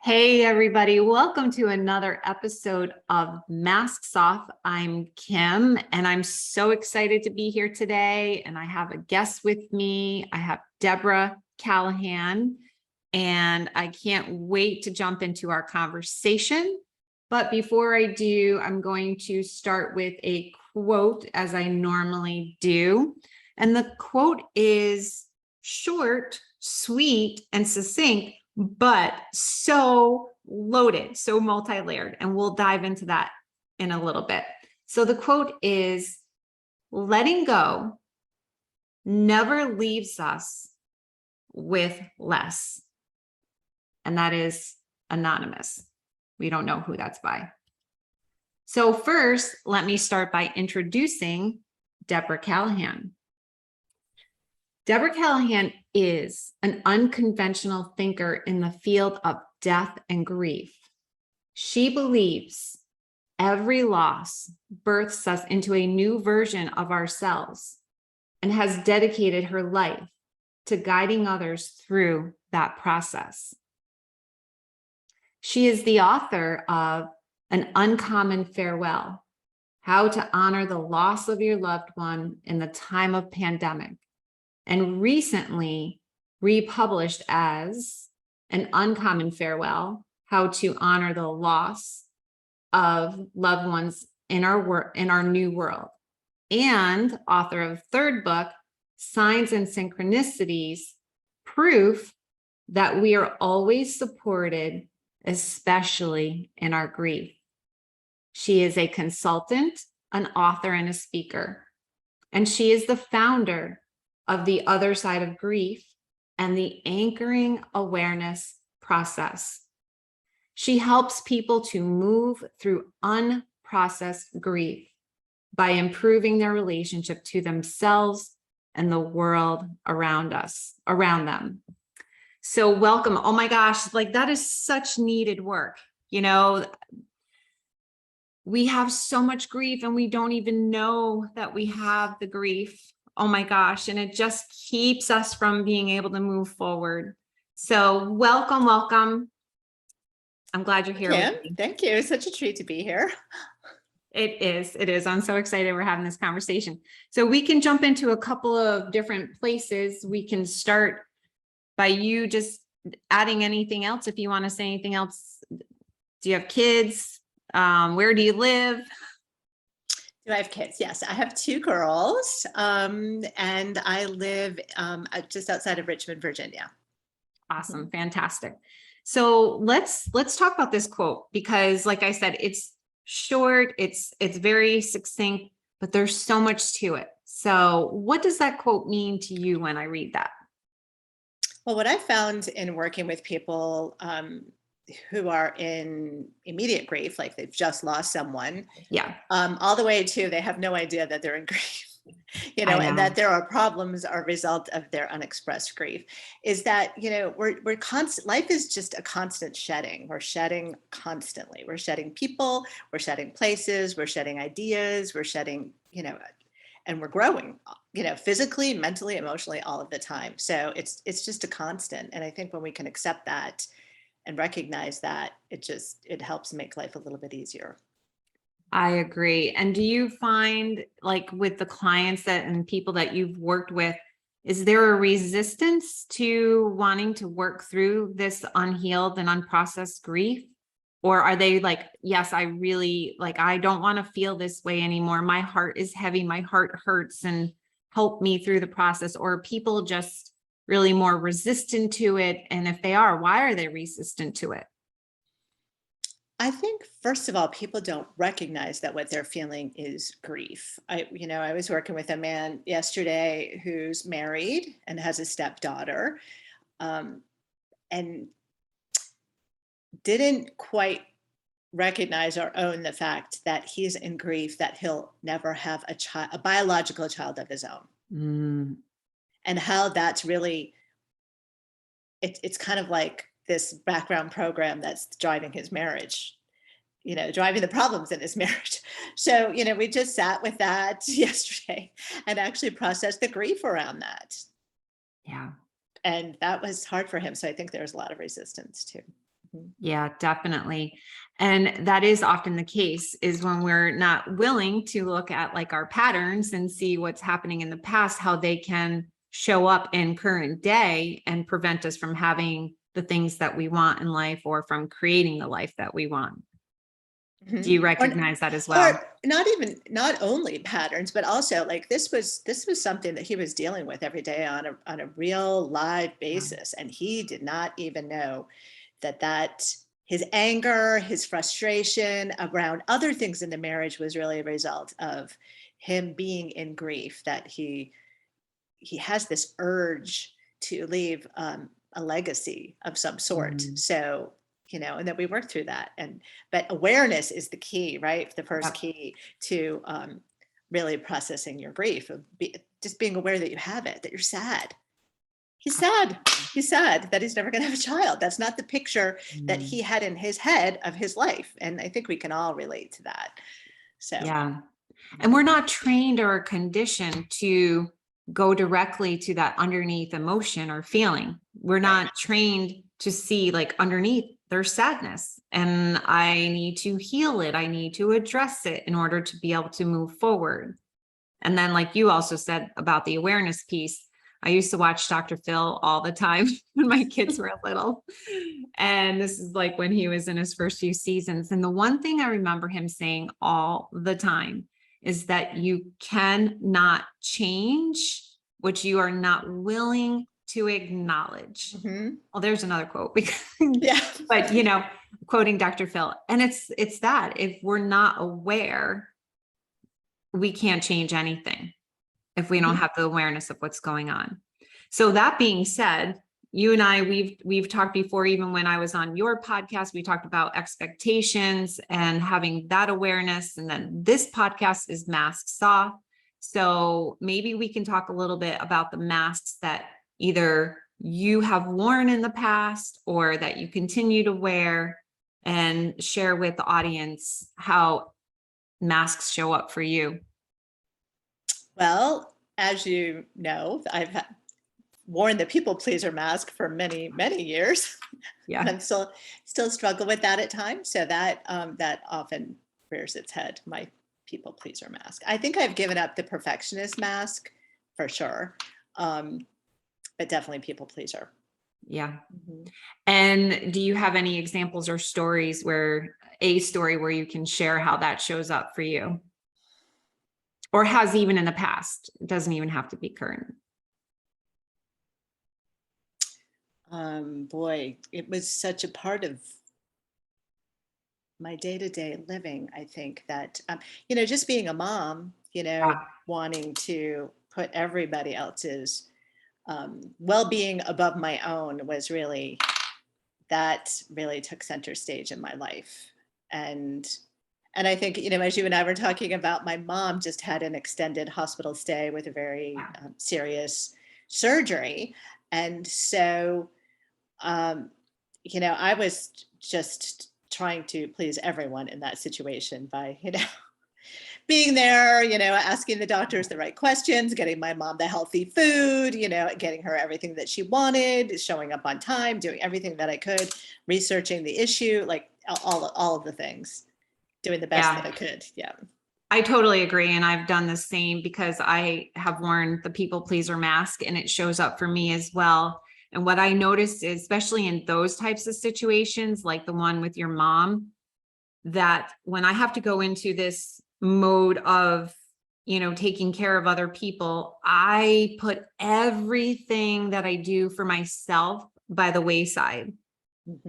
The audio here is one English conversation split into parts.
Hey, everybody. Welcome to another episode of Masks Off. I'm Kim, and I'm so excited to be here today. And I have a guest with me. I have Deborah Callahan, and I can't wait to jump into our conversation. But before I do, I'm going to start with a quote, as I normally do. And the quote is short, sweet, and succinct, but so loaded, so multi-layered. And we'll dive into that in a little bit. So the quote is, letting go never leaves us with less. And that is anonymous. We don't know who that's by. So first, let me start by introducing Deborah Callahan. Deborah Callahan is an unconventional thinker in the field of death and grief. She believes every loss births us into a new version of ourselves and has dedicated her life to guiding others through that process. She is the author of An Uncommon Farewell: How to Honor the Loss of Your Loved One in the Time of Pandemic, and recently republished as An Uncommon Farewell: How to Honor the Loss of Loved Ones in our New World, and author of third book, Signs and Synchronicities Proof that we are always supported, especially in our grief. She is a consultant, an author, and a speaker, and she is the founder of The Other Side of Grief and the Anchoring Awareness process. She helps people to move through unprocessed grief by improving their relationship to themselves and the world around them. So welcome. Oh my gosh, like that is such needed work. You know, we have so much grief and we don't even know that we have the grief. Oh my gosh. And it just keeps us from being able to move forward. So welcome. I'm glad you're here. Kim, thank you. It's such a treat to be here. It is. I'm so excited we're having this conversation. So we can jump into a couple of different places. We can start by you just adding anything else. If you want to say anything else. Do you have kids? Where do you live? Do I have kids? Yes, I have two girls, and I live just outside of Richmond, Virginia. Awesome. Fantastic. So let's talk about this quote, because like I said, it's short, it's very succinct, but there's so much to it. So what does that quote mean to you when I read that? Well, what I found in working with people who are in immediate grief, like they've just lost someone, all the way to they have no idea that they're in grief, and that there are problems are a result of their unexpressed grief, is that, we're constant. Life is just a constant shedding. We're shedding constantly. We're shedding people, we're shedding places, we're shedding ideas, we're shedding, and we're growing, physically, mentally, emotionally, all of the time. So it's just a constant. And I think when we can accept that and recognize that, it helps make life a little bit easier. I agree. And do you find, like, with the clients and people that you've worked with, is there a resistance to wanting to work through this unhealed and unprocessed grief? Or are they like, yes, I really, I don't want to feel this way anymore. My heart is heavy. My heart hurts, and help me through the process. Or are people just really more resistant to it? And if they are, why are they resistant to it? I think, first of all, people don't recognize that what they're feeling is grief. I was working with a man yesterday who's married and has a stepdaughter, and didn't quite recognize or own the fact that he's in grief, that he'll never have a biological child of his own. And how that's really, it's kind of like this background program that's driving his marriage, driving the problems in his marriage. So, we just sat with that yesterday and actually processed the grief around that. Yeah. And that was hard for him. So I think there's a lot of resistance too. Yeah, definitely. And that is often the case, is when we're not willing to look at like our patterns and see what's happening in the past, how they can show up in current day and prevent us from having the things that we want in life, or from creating the life that we want. Do you recognize that as well? Or not only patterns, but also like this was something that he was dealing with every day on a real live basis. And he did not even know that his anger, his frustration around other things in the marriage was really a result of him being in grief, that he has this urge to leave a legacy of some sort. So, and then we work through that. But awareness is the key, right? The first key to really processing your grief, of just being aware that you have it, that you're sad. He's sad. He's sad that he's never going to have a child. That's not the picture that he had in his head of his life. And I think we can all relate to that. So, yeah. And we're not trained or conditioned to go directly to that underneath emotion or feeling. We're not trained to see like underneath there's sadness, and I need to heal it. I need to address it in order to be able to move forward. And then, like you also said about the awareness piece, I used to watch Dr. Phil all the time when my kids were little. And this is like when he was in his first few seasons. And the one thing I remember him saying all the time is that you cannot change what you are not willing to acknowledge. Well, there's another quote, but quoting Dr. Phil. And it's that if we're not aware, we can't change anything if we don't have the awareness of what's going on. So that being said, you and I, we've talked before, even when I was on your podcast, we talked about expectations and having that awareness. And then this podcast is Masks Off. So maybe we can talk a little bit about the masks that either you have worn in the past or that you continue to wear, and share with the audience how masks show up for you. Well, as you know, I've worn the people pleaser mask for many, many years. Yeah. I'm still struggle with that at times. So that often rears its head, my people pleaser mask. I think I've given up the perfectionist mask for sure. But definitely people pleaser. Yeah. And do you have any examples or stories where you can share how that shows up for you? Or has even in the past? It doesn't even have to be current. Boy, it was such a part of my day-to-day living. I think that, just being a mom, wanting to put everybody else's well-being above my own really took center stage in my life. And I think, as you and I were talking about, my mom just had an extended hospital stay with a very serious surgery. And so, I was just trying to please everyone in that situation by, being there, asking the doctors the right questions, getting my mom the healthy food, getting her everything that she wanted, showing up on time, doing everything that I could, researching the issue, like all of the things, doing the best that I could. Yeah. I totally agree. And I've done the same because I have worn the people pleaser mask, and it shows up for me as well. And what I noticed is, especially in those types of situations, like the one with your mom, that when I have to go into this mode of, taking care of other people, I put everything that I do for myself by the wayside,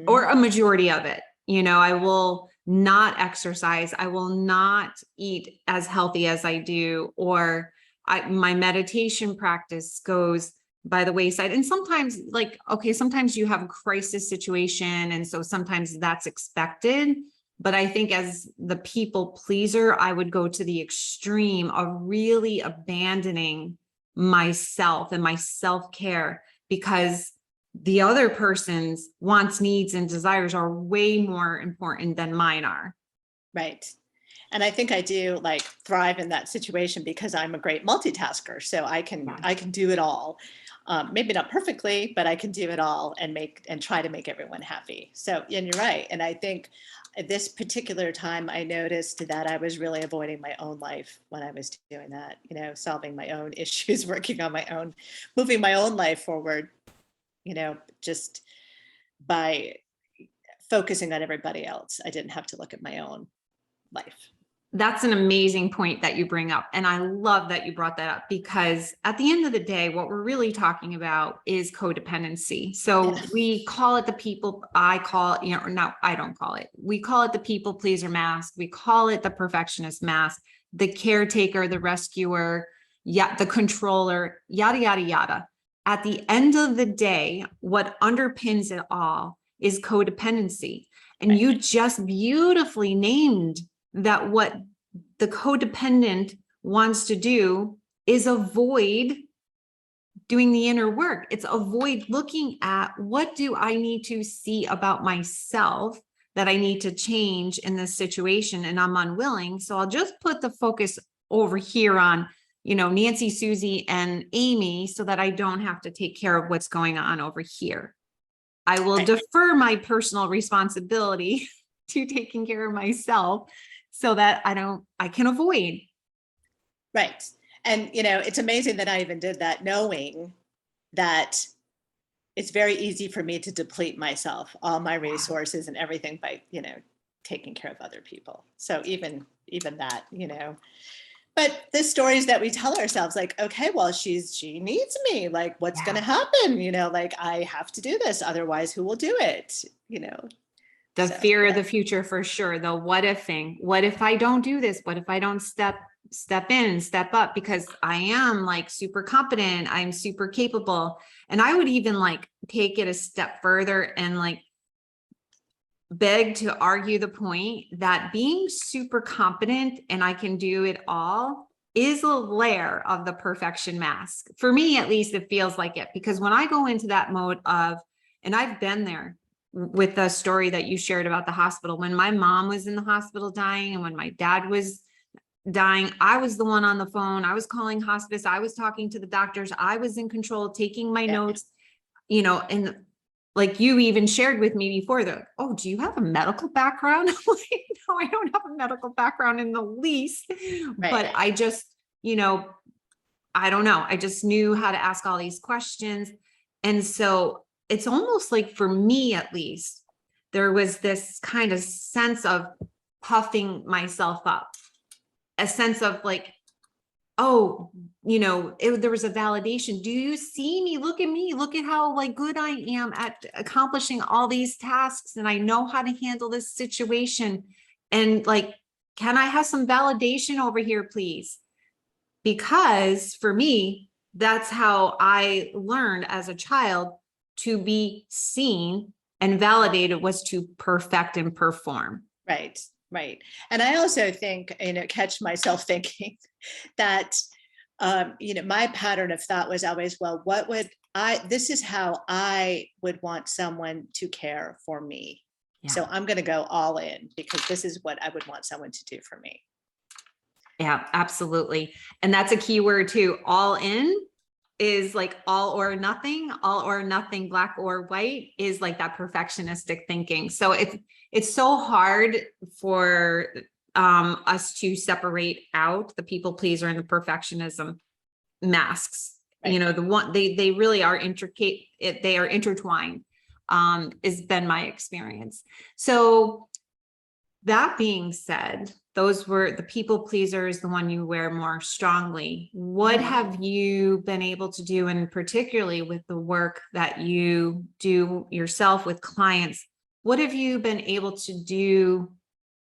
or a majority of it. I will not exercise. I will not eat as healthy as I do, or my meditation practice goes by the wayside. And sometimes sometimes you have a crisis situation. And so sometimes that's expected. But I think as the people pleaser, I would go to the extreme of really abandoning myself and my self-care, because the other person's wants, needs, and desires are way more important than mine are. Right. And I think I do thrive in that situation because I'm a great multitasker. So I can do it all. Maybe not perfectly, but I can do it all and try to make everyone happy. So, and you're right. And I think at this particular time, I noticed that I was really avoiding my own life when I was doing that, solving my own issues, working on my own, moving my own life forward, just by focusing on everybody else. I didn't have to look at my own life. That's an amazing point that you bring up. And I love that you brought that up, because at the end of the day, what we're really talking about is codependency. So we call it I don't call it. We call it the people pleaser mask. We call it the perfectionist mask, the caretaker, the rescuer, the controller, yada, yada, yada. At the end of the day, what underpins it all is codependency. And you just beautifully named that what the codependent wants to do is avoid doing the inner work. It's avoid looking at, what do I need to see about myself that I need to change in this situation, and I'm unwilling. So I'll just put the focus over here on, Nancy, Susie, and Amy, so that I don't have to take care of what's going on over here. I will defer my personal responsibility to taking care of myself, so that I can avoid. Right. And, it's amazing that I even did that, knowing that it's very easy for me to deplete myself, all my resources and everything by, taking care of other people. So even that, but the stories that we tell ourselves, like, okay, well, she needs me, like, what's going to happen? Like, I have to do this, otherwise who will do it? The fear of the future, for sure. The what if thing. What if I don't do this? What if I don't step in, step up, because I am like super competent, I'm super capable. And I would even like take it a step further and like beg to argue the point that being super competent and I can do it all is a layer of the perfection mask. For me, at least, it feels like it, because when I go into that mode of, and I've been there with the story that you shared about the hospital, when my mom was in the hospital dying and when my dad was dying, I was the one on the phone. I was calling hospice. I was talking to the doctors. I was in control, taking my notes, and like you even shared with me before, oh, do you have a medical background? I'm like, no, I don't have a medical background in the least, but I just, I don't know. I just knew how to ask all these questions. And so it's almost like, for me, at least, there was this kind of sense of puffing myself up, a sense of like, oh, there was a validation. Do you see me? Look at me. Look at how like good I am at accomplishing all these tasks. And I know how to handle this situation. And like, can I have some validation over here, please? Because for me, that's how I learned as a child to be seen and validated, was to perfect and perform. Right. Right. And I also think, catch myself thinking that, my pattern of thought was always, well, this is how I would want someone to care for me. Yeah. So I'm going to go all in, because this is what I would want someone to do for me. Yeah, absolutely. And that's a key word too. All in is like all or nothing, black or white, is like that perfectionistic thinking. So it's so hard for us to separate out the people pleaser and the perfectionism masks. Right. They really are intricate. They are intertwined, has been my experience. So that being said, those were the people pleasers, the one you wear more strongly. What have you been able to do, and particularly with the work that you do yourself with clients, what have you been able to do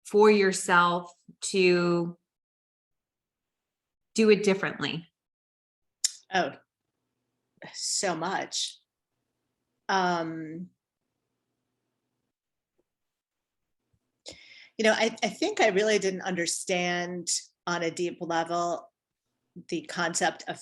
for yourself to do it differently? Oh, so much. I think I really didn't understand on a deep level the concept of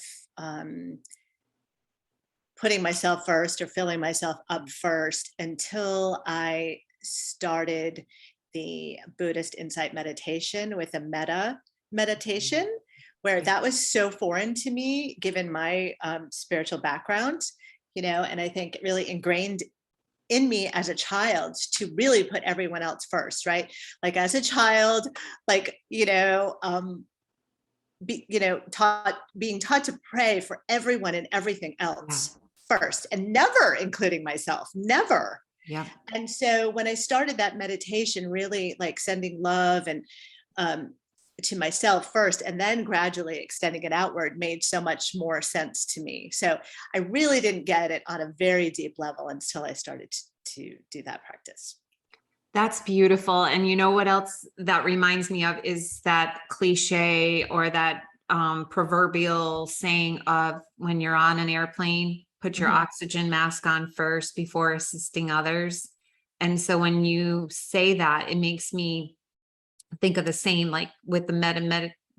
putting myself first or filling myself up first until I started the Buddhist insight meditation with a metta meditation, where that was so foreign to me, given my spiritual background, and I think it really ingrained in me as a child to really put everyone else first, right? Like as a child, like, being taught to pray for everyone and everything else first, and never including myself, never. Yeah. And so when I started that meditation, really like sending love and to myself first, and then gradually extending it outward, made so much more sense to me. So I really didn't get it on a very deep level until I started to do that practice. That's beautiful. And you know what else that reminds me of is that cliche or that proverbial saying of when you're on an airplane, put your oxygen mask on first before assisting others. And so when you say that, it makes me think of the same, like with the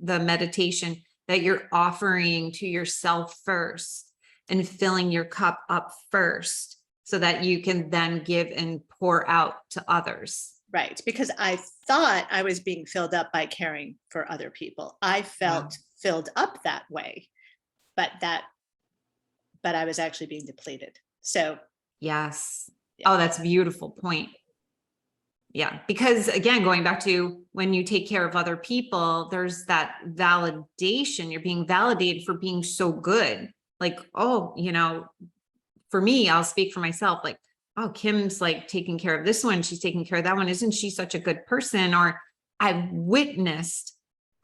meditation, that you're offering to yourself first and filling your cup up first so that you can then give and pour out to others. Right. Because I thought I was being filled up by caring for other people. I felt filled up that way, but I was actually being depleted. So yes. Yeah. Oh, that's a beautiful point. Yeah. Because again, going back to when you take care of other people, there's that validation. You're being validated for being so good. Like, oh, for me, I'll speak for myself. Like, oh, Kim's like taking care of this one. She's taking care of that one. Isn't she such a good person? Or I've witnessed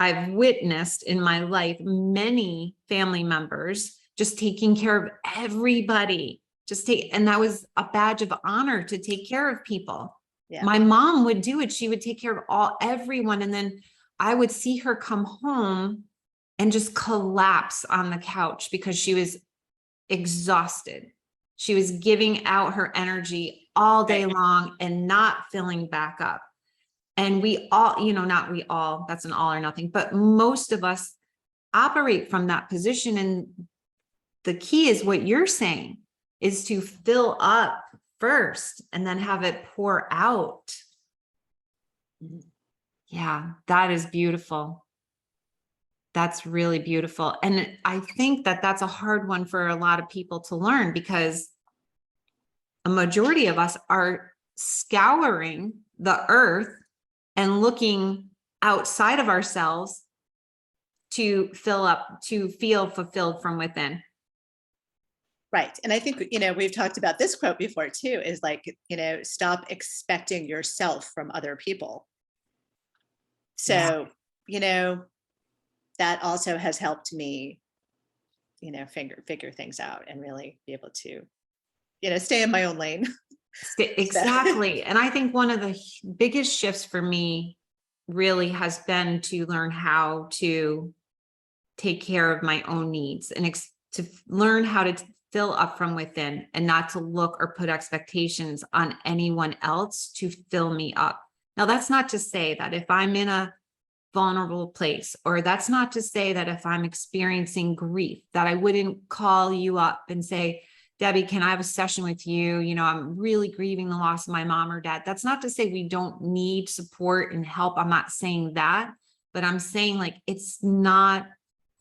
in my life, many family members just taking care of everybody. And that was a badge of honor to take care of people. Yeah. My mom would do it. She would take care of everyone. And then I would see her come home and just collapse on the couch because she was exhausted. She was giving out her energy all day long and not filling back up. And we all, not we all, that's an all or nothing, but most of us operate from that position. And the key is what you're saying is to fill up first and then have it pour out. Yeah, that is beautiful. That's really beautiful. And I think that that's a hard one for a lot of people to learn because a majority of us are scouring the earth and looking outside of ourselves to fill up, to feel fulfilled from within. Right. And I think, we've talked about this quote before too, is like, stop expecting yourself from other people. So, that also has helped me, figure things out and really be able to, stay in my own lane. Exactly. And I think one of the biggest shifts for me really has been to learn how to take care of my own needs and to learn how to fill up from within and not to look or put expectations on anyone else to fill me up. Now, that's not to say that if I'm in a vulnerable place, or that's not to say that if I'm experiencing grief, that I wouldn't call you up and say, Debbie, can I have a session with you? I'm really grieving the loss of my mom or dad. That's not to say we don't need support and help. I'm not saying that, but I'm saying like, it's not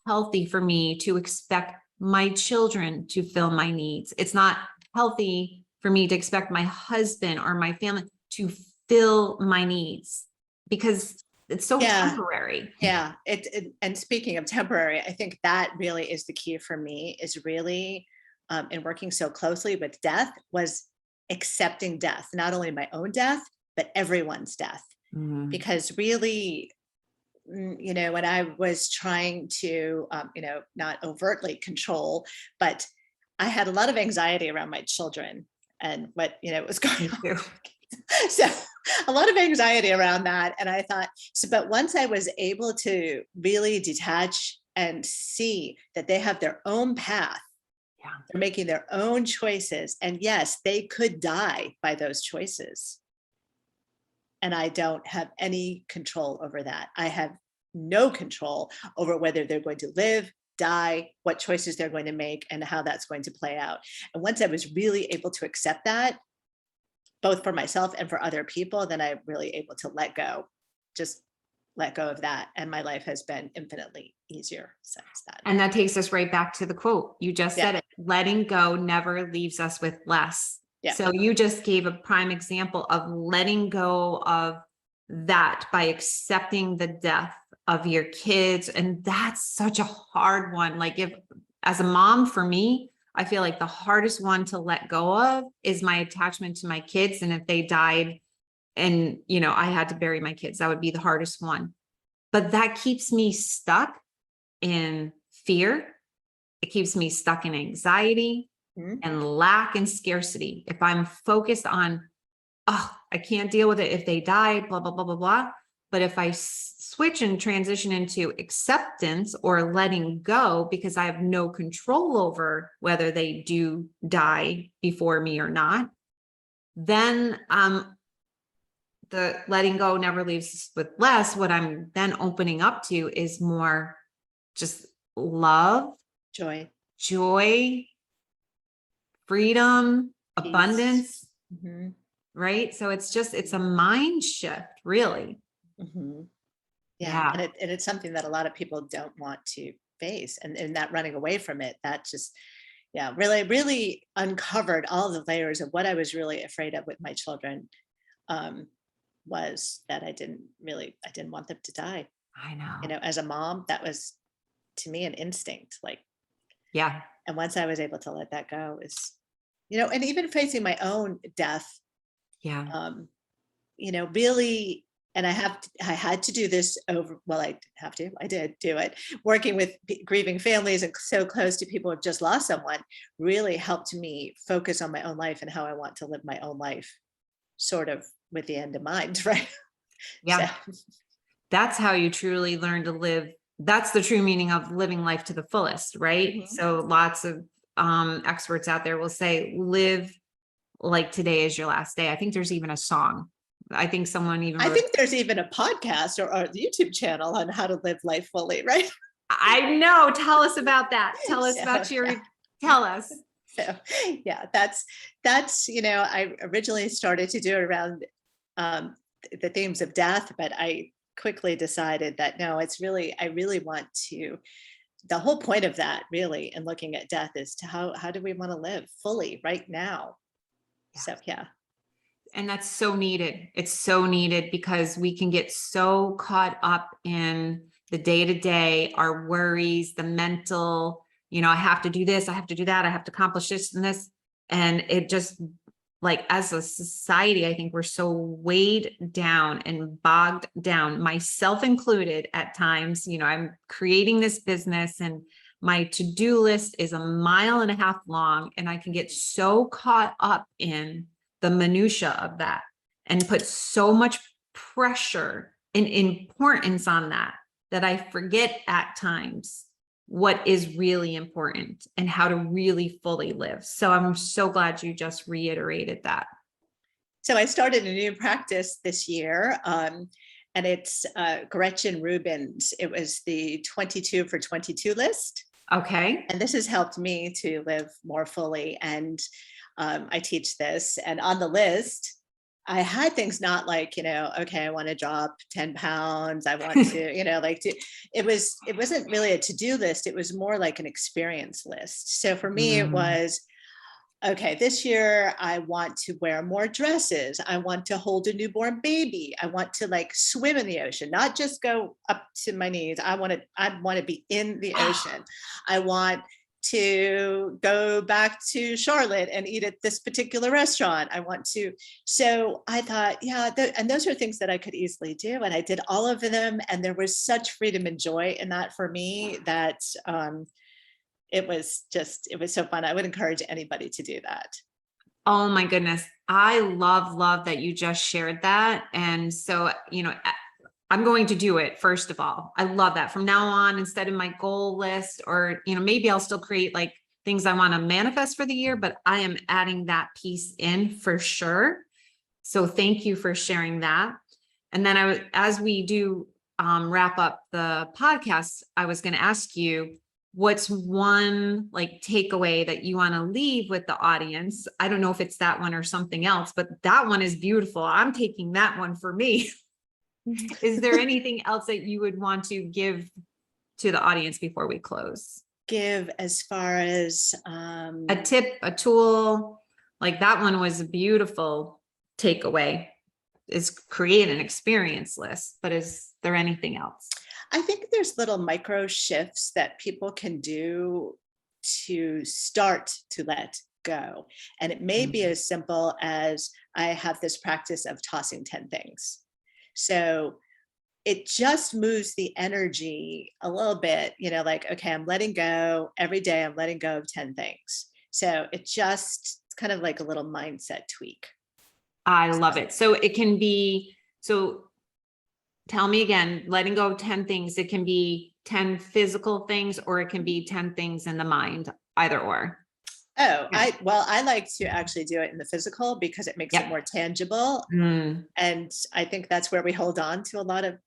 healthy for me to expect my children to fill my needs. It's not healthy for me to expect my husband or my family to fill my needs because it's so temporary. Yeah. And speaking of temporary, I think that really is the key for me is really, in working so closely with death, was accepting death, not only my own death, but everyone's death. Mm-hmm. Because really, when I was trying to, not overtly control, but I had a lot of anxiety around my children and what, was going on. So a lot of anxiety around that. And I thought, but once I was able to really detach and see that they have their own path, they're making their own choices. And yes, they could die by those choices. And I don't have any control over that. I have no control over whether they're going to live, die, what choices they're going to make, and how that's going to play out. And once I was really able to accept that, both for myself and for other people, then I'm really able to let go. Just let go of that. And my life has been infinitely easier since then. And that takes us right back to the quote. You just said it. Letting go never leaves us with less. Yeah. So you just gave a prime example of letting go of that by accepting the death of your kids. And that's such a hard one. Like, if as a mom, for me, I feel like the hardest one to let go of is my attachment to my kids. And if they died and, you know, I had to bury my kids, that would be the hardest one. But that keeps me stuck in fear. It keeps me stuck in anxiety and lack and scarcity. If I'm focused on, oh, I can't deal with it if they died, blah, blah, blah, blah, blah. But if I switch and transition into acceptance or letting go, because I have no control over whether they do die before me or not, then the letting go never leaves us with less. What I'm then opening up to is more just love, joy, freedom, peace, abundance, right? So it's a mind shift, really. Yeah. And it's something that a lot of people don't want to face, and that running away from it, that just, really, really uncovered all the layers of what I was really afraid of with my children. Was that I didn't want them to die. I know. You know, as a mom, that was to me an instinct, like, yeah. And once I was able to let that go, is, you know, and even facing my own death, you know, really, and I had to do this I did do it, working with grieving families and so close to people who have just lost someone, really helped me focus on my own life and how I want to live my own life, sort of with the end in mind, right? Yeah. So. That's how you truly learn to live. That's the true meaning of living life to the fullest, right? So lots of experts out there will say, live like today is your last day. I think there's even a song. I think there's even a podcast or a YouTube channel on how to live life fully, right? I know. Tell us about that. Tell us tell us. So that's, you know, I originally started to do it around the themes of death, but I quickly decided that no, I really want to, the whole point of that really, and looking at death, is to how do we want to live fully right now? So, And that's so needed. It's so needed because we can get so caught up in the day-to-day, our worries, the mental, you know, I have to do this, I have to do that, I have to accomplish this and this. And it just, like, as a society, I think we're so weighed down and bogged down, myself included at times. You know, I'm creating this business and my to-do list is 1.5 miles long, and I can get so caught up in the minutia of that and put so much pressure and importance on that I forget at times what is really important and how to really fully live. So I'm so glad you just reiterated that. So I started a new practice this year, and it's Gretchen Rubin's. It was the 22 for 22 list. Okay. And this has helped me to live more fully. And I teach this, and on the list, I had things not like, you know, okay, I want to drop 10 pounds. I want to, you know, it wasn't really a to-do list. It was more like an experience list. So for me, it was, okay, this year I want to wear more dresses. I want to hold a newborn baby. I want to like swim in the ocean, not just go up to my knees. I want to be in the ocean. I want to go back to Charlotte and eat at this particular restaurant. So I thought, and those are things that I could easily do. And I did all of them. And there was such freedom and joy in that for me that it was so fun. I would encourage anybody to do that. Oh my goodness. I love that you just shared that. And so, you know, I'm going to do it. First of all, I love that. From now on, instead of my goal list, or, you know, maybe I'll still create like things I want to manifest for the year, but I am adding that piece in for sure. So thank you for sharing that. And then as we do wrap up the podcast, I was going to ask you, what's one like takeaway that you want to leave with the audience? I don't know if it's that one or something else, but that one is beautiful. I'm taking that one for me. Is there anything else that you would want to give to the audience before we close? Give as far as a tip, a tool, like that one was a beautiful takeaway, is create an experience list. But is there anything else? I think there's little micro shifts that people can do to start to let go. And it may be as simple as, I have this practice of tossing 10 things. So it just moves the energy a little bit, like, okay, I'm letting go every day. I'm letting go of 10 things. So it's kind of like a little mindset tweak. I love it. So it can be, so tell me again, letting go of 10 things. It can be 10 physical things, or it can be 10 things in the mind, either or. Oh, I like to actually do it in the physical because it makes it more tangible. And I think that's where we hold on to a lot of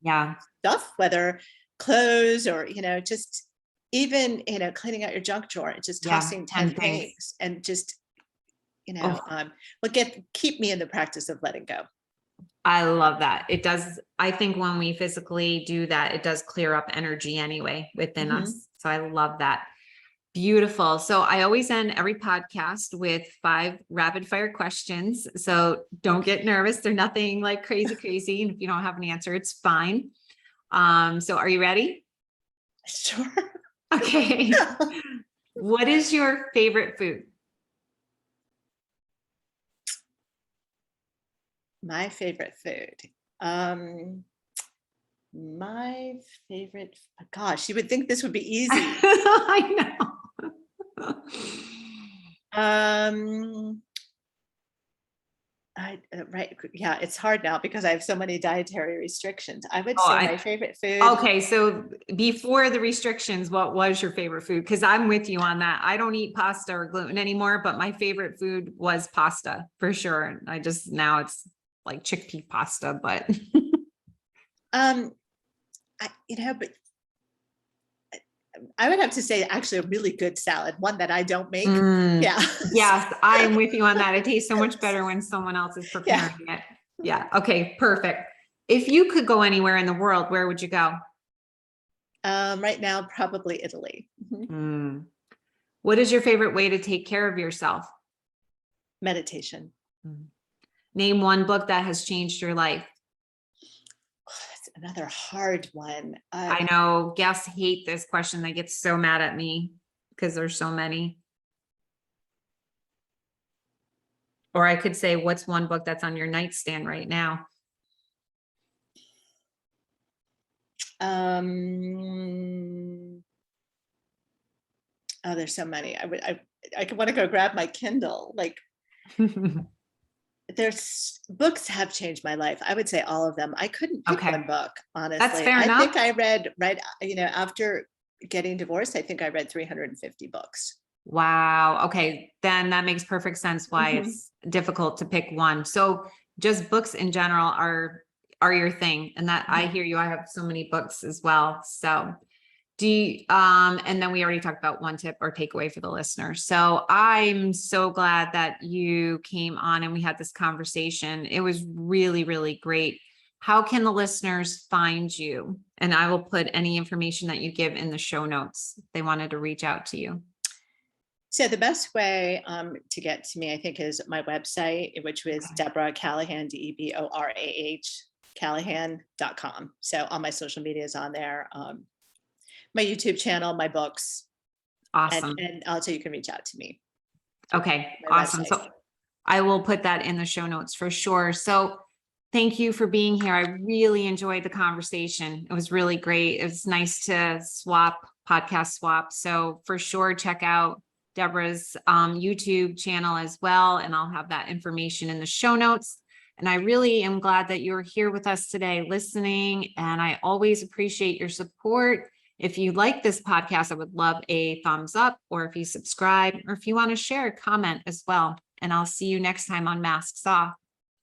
stuff, whether clothes or, just even, cleaning out your junk drawer and just tossing 10 things and just, keep me in the practice of letting go. I love that. It does. I think when we physically do that, it does clear up energy anyway within us. So I love that. Beautiful. So I always end every podcast with 5 rapid fire questions. So don't get nervous. They're nothing like crazy. And if you don't have an answer, it's fine. So are you ready? Sure. Okay. What is your favorite food? My favorite food. My favorite, gosh, you would think this would be easy. I know. Right. Yeah, it's hard now because I have so many dietary restrictions. I would say my favorite food. Okay. So before the restrictions, what was your favorite food? Because I'm with you on that. I don't eat pasta or gluten anymore, but my favorite food was pasta for sure. Now it's like chickpea pasta, but but I would have to say actually a really good salad, one that I don't make. Yeah. Yes, I'm with you on that. It tastes so much better when someone else is preparing it. Yeah. Okay, perfect. If you could go anywhere in the world, where would you go? Right now, probably Italy. What is your favorite way to take care of yourself? Meditation. Name one book that has changed your life. Another hard one. I know guests hate this question. They get so mad at me because there's so many. Or I could say, what's one book that's on your nightstand right now? There's so many. I could want to go grab my Kindle. Like, there's books have changed my life. I would say all of them. I couldn't pick one book, honestly. That's fair enough. I think I read after getting divorced, I think I read 350 books. Wow. Okay. Then that makes perfect sense why it's difficult to pick one. So just books in general are your thing. And that I hear you. I have so many books as well. So and then we already talked about one tip or takeaway for the listener. So I'm so glad that you came on and we had this conversation. It was really, really great. How can the listeners find you? And I will put any information that you give in the show notes if they wanted to reach out to you. So the best way to get to me, I think, is my website, which was Deborah Callahan, DEBORAH, Callahan.com. So all my social media is on there. My YouTube channel, my books. Awesome. And also you can reach out to me. Okay. Awesome. Website. So I will put that in the show notes for sure. So thank you for being here. I really enjoyed the conversation. It was really great. It was nice to podcast swap. So for sure, check out Deborah's YouTube channel as well. And I'll have that information in the show notes. And I really am glad that you're here with us today listening. And I always appreciate your support. If you like this podcast, I would love a thumbs up, or if you subscribe, or if you want to share a comment as well. And I'll see you next time on Masks Off.